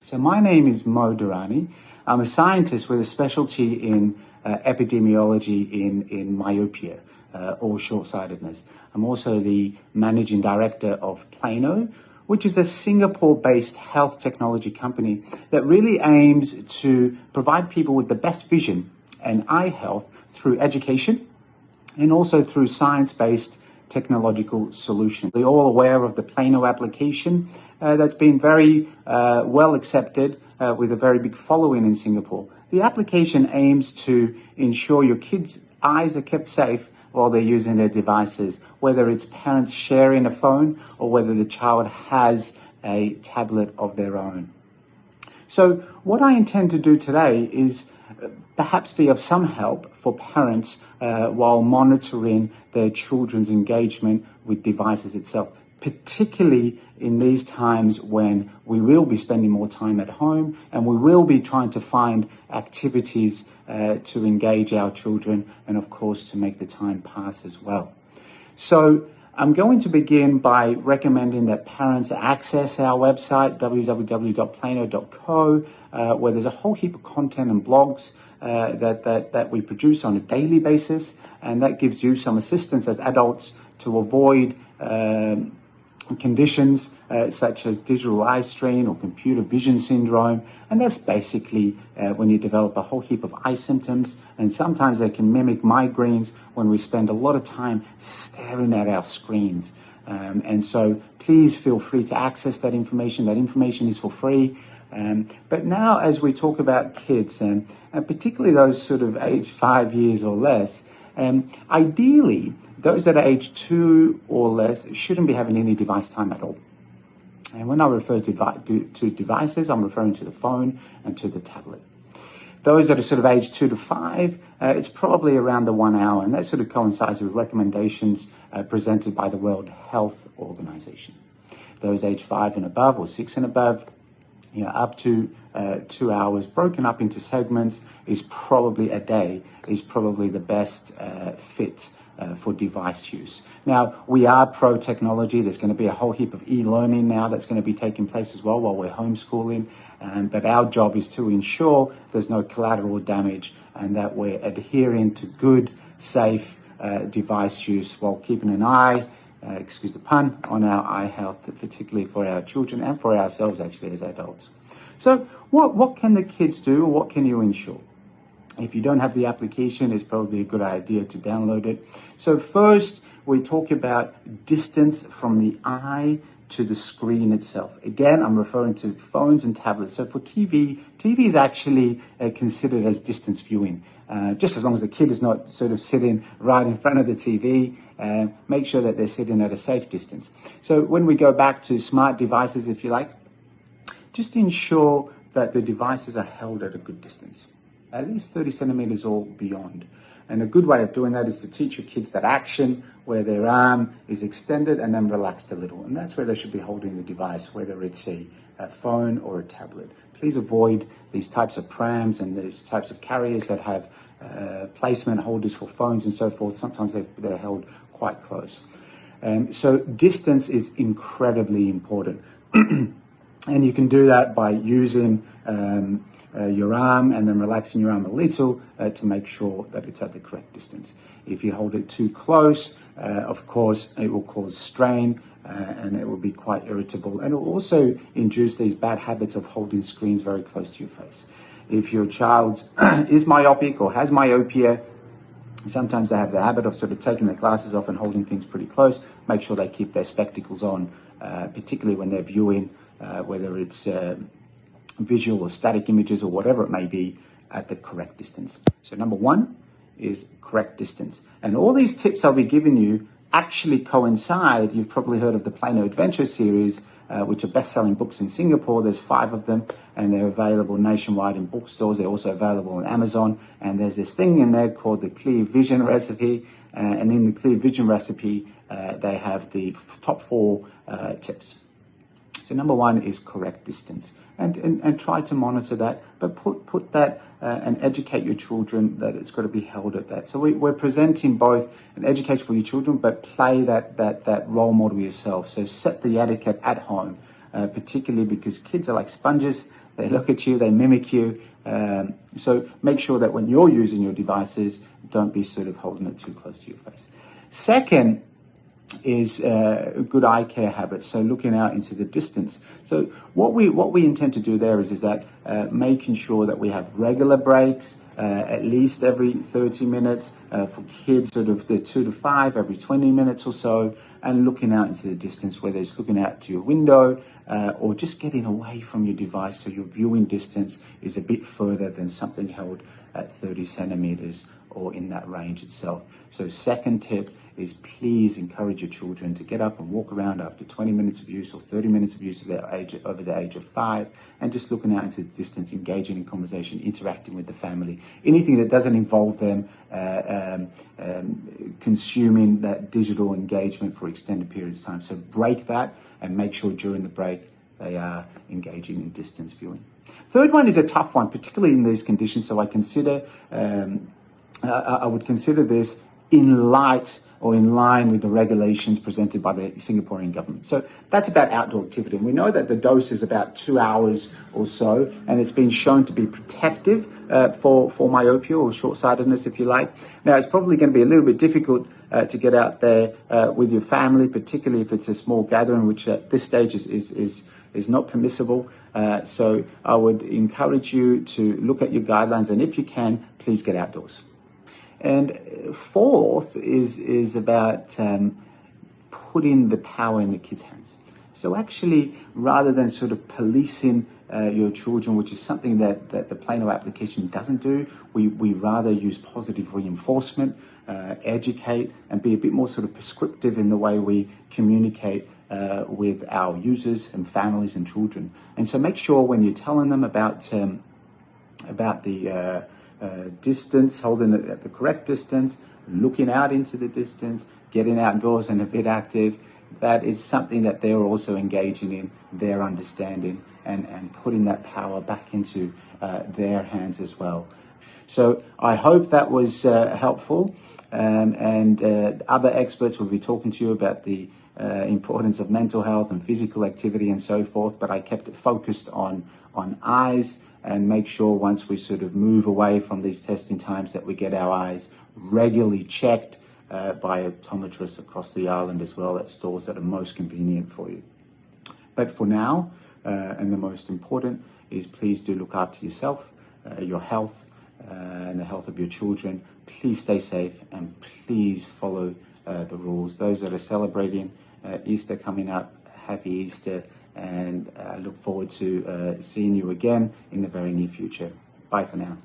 So my name is Mo Dirani. I'm a scientist with a specialty in epidemiology in myopia or short-sightedness. I'm also the managing director of Plano, which is a Singapore-based health technology company that really aims to provide people with the best vision and eye health through education and also through science-based technological solutions. We're all aware of the Plano application that's been very well accepted with a very big following in Singapore. The application aims to ensure your kids' eyes are kept safe while they're using their devices, whether it's parents sharing a phone or whether the child has a tablet of their own. So what I intend to do today is perhaps be of some help for parents while monitoring their children's engagement with devices itself, particularly in these times when we will be spending more time at home and we will be trying to find activities to engage our children and of course to make the time pass as well. So I'm going to begin by recommending that parents access our website, www.plano.co, where there's a whole heap of content and blogs that we produce on a daily basis, and that gives you some assistance as adults to avoid conditions such as digital eye strain or computer vision syndrome. And that's basically when you develop a whole heap of eye symptoms, and sometimes they can mimic migraines when we spend a lot of time staring at our screens. And so please feel free to access that information. That information is for free. But now as we talk about kids, and particularly those sort of age 5 years or less, ideally, those that are age 2 or less shouldn't be having any device time at all. And when I refer to devices, I'm referring to the phone and to the tablet. Those that are sort of age 2 to 5, it's probably around the 1 hour, and that sort of coincides with recommendations presented by the World Health Organization. Those age 5 and above or 6 and above, up to 2 hours broken up into segments is probably a day, is probably the best fit for device use. Now, we are pro-technology. There's going to be a whole heap of e-learning now that's going to be taking place as well while we're homeschooling. But our job is to ensure there's no collateral damage and that we're adhering to good, safe device use while keeping an eye, excuse the pun, on our eye health, particularly for our children and for ourselves actually as adults. So what can the kids do, or what can you ensure? If you don't have the application, it's probably a good idea to download it. So first, we talk about distance from the eye to the screen itself. Again, I'm referring to phones and tablets. So for TV is actually considered as distance viewing. Just as long as the kid is not sort of sitting right in front of the TV, make sure that they're sitting at a safe distance. So when we go back to smart devices, if you like, just ensure that the devices are held at a good distance, at least 30 centimeters or beyond. And a good way of doing that is to teach your kids that action where their arm is extended and then relaxed a little. And that's where they should be holding the device, whether it's a phone or a tablet. Please avoid these types of prams and these types of carriers that have placement holders for phones and so forth. Sometimes they're held quite close. So distance is incredibly important. And you can do that by using your arm and then relaxing your arm a little to make sure that it's at the correct distance. If you hold it too close, of course, it will cause strain and it will be quite irritable. And it will also induce these bad habits of holding screens very close to your face. If your child is myopic or has myopia, sometimes they have the habit of sort of taking their glasses off and holding things pretty close. Make sure they keep their spectacles on, particularly when they're viewing, whether it's visual or static images or whatever it may be, at the correct distance. So number one is correct distance. And all these tips I'll be giving you actually coincide. You've probably heard of the Plano Adventure series, which are best-selling books in Singapore. There's 5 of them, and they're available nationwide in bookstores. They're also available on Amazon. And there's this thing in there called the Clear Vision Recipe. And in the Clear Vision Recipe, they have the top 4 tips. So number 1 is correct distance. And try to monitor that, but put that and educate your children that it's got to be held at that. So we're presenting both an education for your children, but play that role model yourself. So set the etiquette at home, particularly because kids are like sponges. they look at you, they mimic you. So make sure that when you're using your devices, don't be sort of holding it too close to your face. Second is good eye care habits, so looking out into the distance. So what we intend to do there is that making sure that we have regular breaks, at least every 30 minutes, for kids sort of the 2 to 5, every 20 minutes or so, and looking out into the distance, whether it's looking out to your window or just getting away from your device so your viewing distance is a bit further than something held at 30 centimeters or in that range itself. So second tip is please encourage your children to get up and walk around after 20 minutes of use or 30 minutes of use of their age, over the age of 5, and just looking out into the distance, engaging in conversation, interacting with the family. Anything that doesn't involve them consuming that digital engagement for extended periods of time. So break that and make sure during the break they are engaging in distance viewing. Third one is a tough one, particularly in these conditions. So I would consider this in light or in line with the regulations presented by the Singaporean government. So that's about outdoor activity. And we know that the dose is about 2 hours or so, and it's been shown to be protective for myopia or short-sightedness, if you like. Now, it's probably going to be a little bit difficult to get out there with your family, particularly if it's a small gathering, which at this stage is not permissible. So I would encourage you to look at your guidelines, and if you can, please get outdoors. And fourth is about putting the power in the kids' hands. So actually, rather than sort of policing your children, which is something that the Plano application doesn't do, we rather use positive reinforcement, educate, and be a bit more sort of prescriptive in the way we communicate with our users and families and children. And so make sure when you're telling them about the distance, holding it at the correct distance, looking out into the distance, getting outdoors and a bit active, that is something that they're also engaging in, their understanding, and putting that power back into their hands as well. So I hope that was helpful, and other experts will be talking to you about the importance of mental health and physical activity and so forth, but I kept it focused on eyes, and make sure once we sort of move away from these testing times that we get our eyes regularly checked by optometrists across the island as well at stores that are most convenient for you. But for now, and the most important is please do look after yourself, your health, and the health of your children. Please stay safe and please follow the rules. Those that are celebrating Easter coming up, happy Easter, and I look forward to seeing you again in the very near future. Bye for now.